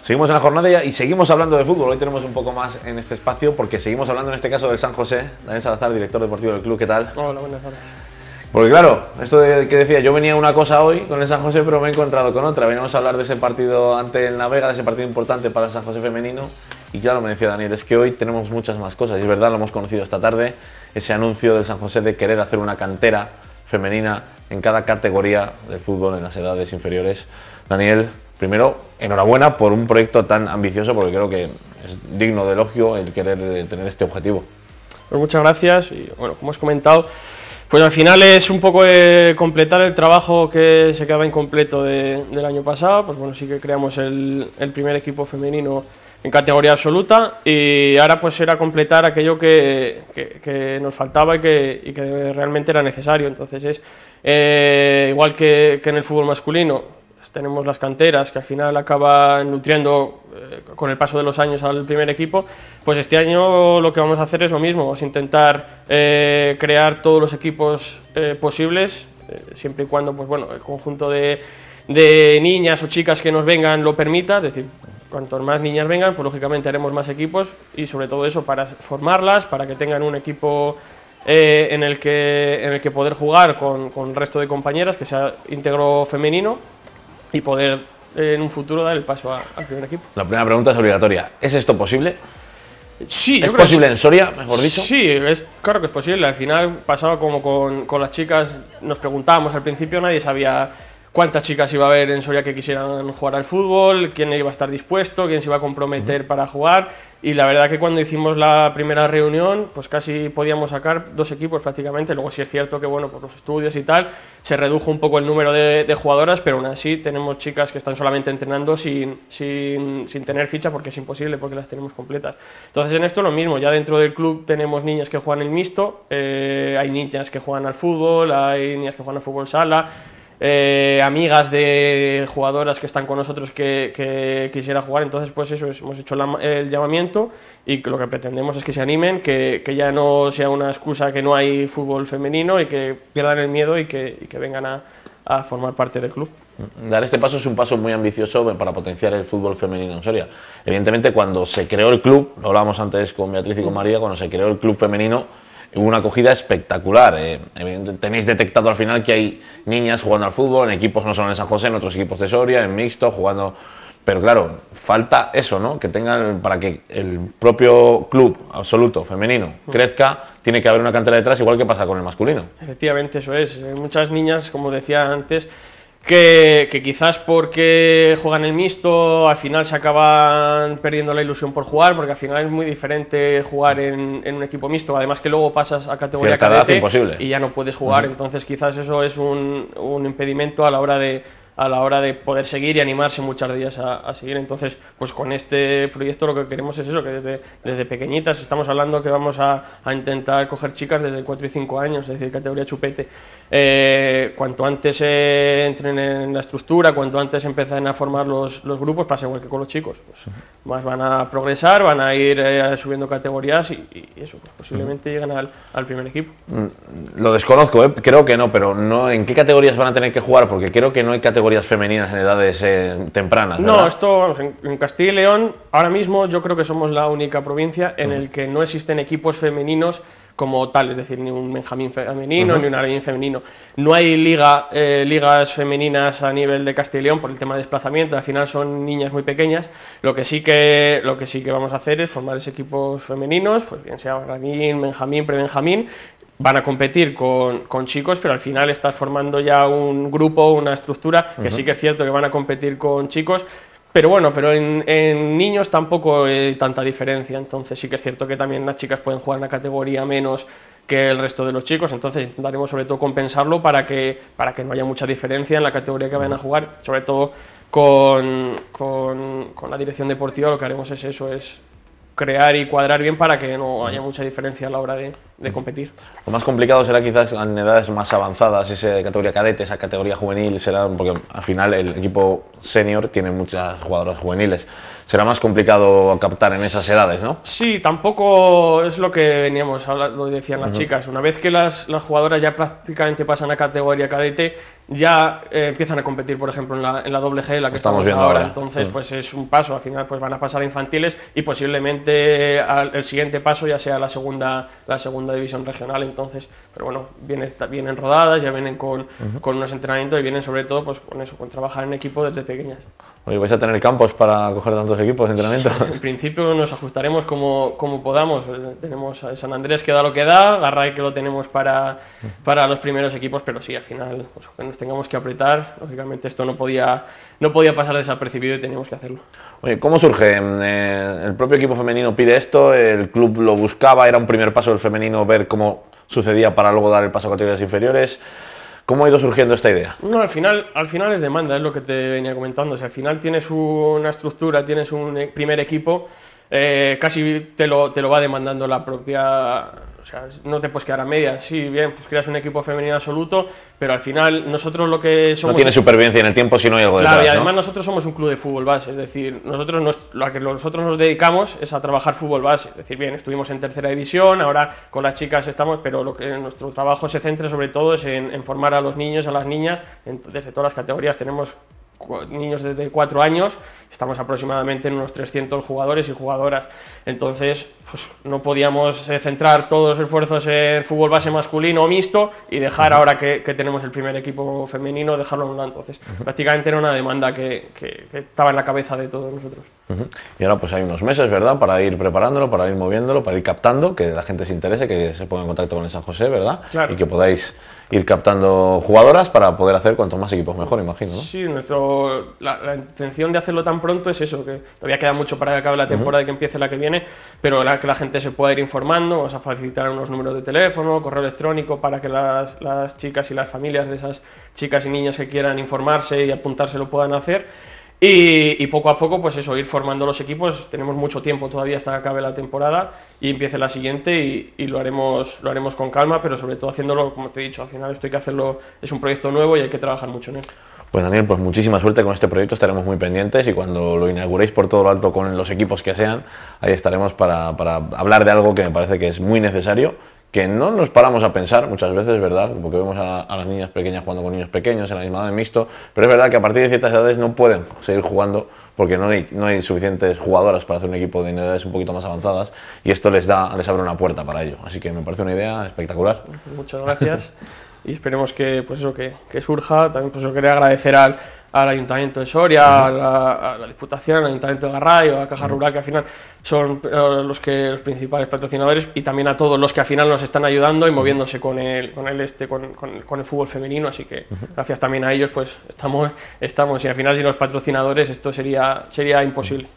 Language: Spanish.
Seguimos en la jornada y seguimos hablando de fútbol. Hoy tenemos un poco más en este espacio porque seguimos hablando en este caso del San José. Daniel Salazar, director deportivo del club, ¿qué tal? Hola, buenas tardes. Porque claro, esto de que decía, yo venía una cosa hoy con el San José, pero me he encontrado con otra. Venimos a hablar de ese partido ante el Navega, de ese partido importante para el San José femenino. Y claro, me decía Daniel, es que hoy tenemos muchas más cosas. Y es verdad, lo hemos conocido esta tarde, ese anuncio del San José de querer hacer una cantera femenina en cada categoría del fútbol en las edades inferiores. Daniel, primero, enhorabuena por un proyecto tan ambicioso, porque creo que es digno de elogio el querer tener este objetivo. Pues muchas gracias y bueno, como has comentado, pues al final es un poco completar el trabajo que se quedaba incompleto del año pasado. Pues bueno, sí que creamos el primer equipo femenino en categoría absoluta y ahora pues era completar aquello que nos faltaba y que realmente era necesario. Entonces es igual que en el fútbol masculino, tenemos las canteras que al final acaban nutriendo con el paso de los años al primer equipo. Pues este año lo que vamos a hacer es lo mismo, vamos a intentar crear todos los equipos posibles, siempre y cuando pues bueno, el conjunto de niñas o chicas que nos vengan lo permita, es decir, cuanto más niñas vengan, pues lógicamente haremos más equipos y sobre todo eso para formarlas, para que tengan un equipo en el que poder jugar con el resto de compañeras, que sea íntegro femenino, y poder en un futuro dar el paso al primer equipo. La primera pregunta es obligatoria. ¿Es esto posible? Sí. ¿Es posible en Soria, mejor dicho? Sí, claro que es posible. Al final pasaba como con las chicas, nos preguntábamos al principio, nadie sabía cuántas chicas iba a haber en Soria que quisieran jugar al fútbol, quién iba a estar dispuesto, quién se iba a comprometer para jugar. Y la verdad que cuando hicimos la primera reunión, pues casi podíamos sacar 2 equipos prácticamente. Luego sí es cierto que bueno, por los estudios y tal, se redujo un poco el número de jugadoras, pero aún así tenemos chicas que están solamente entrenando sin tener ficha, porque es imposible, porque las tenemos completas. Entonces en esto lo mismo, ya dentro del club tenemos niñas que juegan el mixto, hay niñas que juegan al fútbol, hay niñas que juegan al fútbol sala, amigas de jugadoras que están con nosotros que quisiera jugar. Entonces pues eso es, hemos hecho el llamamiento y lo que pretendemos es que se animen, que ya no sea una excusa que no hay fútbol femenino y que pierdan el miedo y que vengan a formar parte del club. Dar este paso es un paso muy ambicioso para potenciar el fútbol femenino en Soria. Evidentemente, cuando se creó el club, lo hablábamos antes con Beatriz y con María, cuando se creó el club femenino, hubo una acogida espectacular. Tenéis detectado al final que hay niñas jugando al fútbol, en equipos no solo en San José, en otros equipos de Soria, en mixto, jugando. Pero claro, falta eso, ¿no? Que tengan, para que el propio club absoluto femenino crezca, tiene que haber una cantera detrás, igual que pasa con el masculino. Efectivamente, eso es. Muchas niñas, como decía antes, que quizás porque juegan el mixto al final se acaban perdiendo la ilusión por jugar, porque al final es muy diferente jugar en un equipo mixto, además que luego pasas a categoría cadete y ya no puedes jugar. Entonces quizás eso es un impedimento a la hora de poder seguir y animarse muchas de ellas a seguir. Entonces, pues con este proyecto lo que queremos es eso, que desde pequeñitas, estamos hablando que vamos a intentar coger chicas desde 4 y 5 años, es decir, categoría chupete. Cuanto antes entren en la estructura, cuanto antes empiecen a formar los grupos, pasa igual que con los chicos, pues más van a progresar, van a ir subiendo categorías y eso, pues posiblemente lleguen al primer equipo. Lo desconozco, creo que no, pero no, ¿en qué categorías van a tener que jugar? Porque creo que no hay categorías femeninas en edades tempranas, ¿verdad? No, esto, vamos, en Castilla y León, ahora mismo yo creo que somos la única provincia en el que no existen equipos femeninos como tal, es decir, ni un Benjamín femenino, ni un Aragón femenino. No hay ligas femeninas a nivel de Castilla y León por el tema de desplazamiento, al final son niñas muy pequeñas. Lo que sí que vamos a hacer es formar esos equipos femeninos, pues bien sea Aragón, Benjamín, prebenjamín. Van a competir con chicos, pero al final estás formando ya un grupo, una estructura, que sí que es cierto que van a competir con chicos, pero bueno, pero en niños tampoco hay tanta diferencia. Entonces sí que es cierto que también las chicas pueden jugar en una categoría menos que el resto de los chicos, entonces intentaremos sobre todo compensarlo para que no haya mucha diferencia en la categoría que vayan a jugar. Sobre todo con la dirección deportiva lo que haremos es eso, es crear y cuadrar bien para que no haya mucha diferencia a la hora de de competir. Lo más complicado será quizás en edades más avanzadas, esa categoría cadete, esa categoría juvenil, será porque al final el equipo senior tiene muchas jugadoras juveniles. Será más complicado captar en esas edades, ¿no? Sí, tampoco es lo que veníamos hablando, decían las chicas. Una vez que las jugadoras ya prácticamente pasan a categoría cadete, ya empiezan a competir, por ejemplo, en la doble G, la que estamos viendo ahora. Entonces, pues es un paso. Al final, pues van a pasar a infantiles y posiblemente el siguiente paso ya sea la segunda división regional. Entonces, pero bueno, vienen rodadas, ya vienen con unos entrenamientos y vienen sobre todo, pues con eso, con trabajar en equipo desde pequeñas. Oye, ¿vais a tener campos para coger tantos equipos de entrenamiento? En principio nos ajustaremos como podamos. Tenemos a San Andrés que da lo que da, Garray que lo tenemos para los primeros equipos, pero sí, al final, pues, que nos tengamos que apretar. Lógicamente esto no podía pasar desapercibido y teníamos que hacerlo. Oye, ¿cómo surge? ¿El propio equipo femenino pide esto? ¿El club lo buscaba? ¿Era un primer paso del femenino ver cómo sucedía para luego dar el paso a categorías inferiores? ¿Cómo ha ido surgiendo esta idea? No, al final es demanda, es lo que te venía comentando. Si al final tienes una estructura, tienes un primer equipo, casi te lo va demandando la propia... O sea, no te puedes quedar a medias. Sí, bien, pues creas un equipo femenino absoluto, pero al final nosotros lo que somos... No tiene supervivencia en el tiempo si no hay algo detrás, claro, y además ¿no? Nosotros somos un club de fútbol base, es decir, lo que nosotros nos dedicamos es a trabajar fútbol base. Es decir, bien, estuvimos en tercera división, ahora con las chicas estamos, pero nuestro trabajo se centra sobre todo es en formar a los niños, a las niñas, desde todas las categorías. Tenemos niños desde 4 años, estamos aproximadamente en unos 300 jugadores y jugadoras. Entonces, pues no podíamos centrar todos los esfuerzos en fútbol base masculino o mixto y dejar ahora que tenemos el primer equipo femenino, dejarlo a un lado. Entonces, prácticamente era una demanda que estaba en la cabeza de todos nosotros. Y ahora pues hay unos meses, ¿verdad? Para ir preparándolo, para ir moviéndolo, para ir captando, que la gente se interese, que se ponga en contacto con el San José, ¿verdad? Claro. Y que podáis ir captando jugadoras para poder hacer cuantos más equipos mejor, imagino, ¿no? Sí, la intención de hacerlo tan pronto es eso, que todavía queda mucho para que acabe la temporada y que empiece la que viene, pero que la gente se pueda ir informando. Vamos a facilitar unos números de teléfono, correo electrónico, para que las chicas y las familias de esas chicas y niñas que quieran informarse y apuntarse lo puedan hacer. Y poco a poco, pues eso, ir formando los equipos. Tenemos mucho tiempo todavía hasta que acabe la temporada y empiece la siguiente y lo haremos con calma, pero sobre todo haciéndolo, como te he dicho, al final esto hay que hacerlo, es un proyecto nuevo y hay que trabajar mucho en él. Pues Daniel, pues muchísima suerte con este proyecto, estaremos muy pendientes y cuando lo inauguréis por todo lo alto con los equipos que sean, ahí estaremos para hablar de algo que me parece que es muy necesario, que no nos paramos a pensar muchas veces, ¿verdad? Porque vemos a las niñas pequeñas jugando con niños pequeños en la misma edad de mixto, pero es verdad que a partir de ciertas edades no pueden seguir jugando porque no hay suficientes jugadoras para hacer un equipo de edades un poquito más avanzadas y esto les abre una puerta para ello. Así que me parece una idea espectacular. Muchas gracias. Y esperemos que, pues eso, que surja. También pues yo quería agradecer al Ayuntamiento de Soria, a la Diputación, al Ayuntamiento de Garray, a la Caja Rural, que al final son los principales patrocinadores, y también a todos los que al final nos están ayudando y moviéndose con el fútbol femenino. Así que gracias también a ellos, pues estamos y al final sin los patrocinadores esto sería imposible.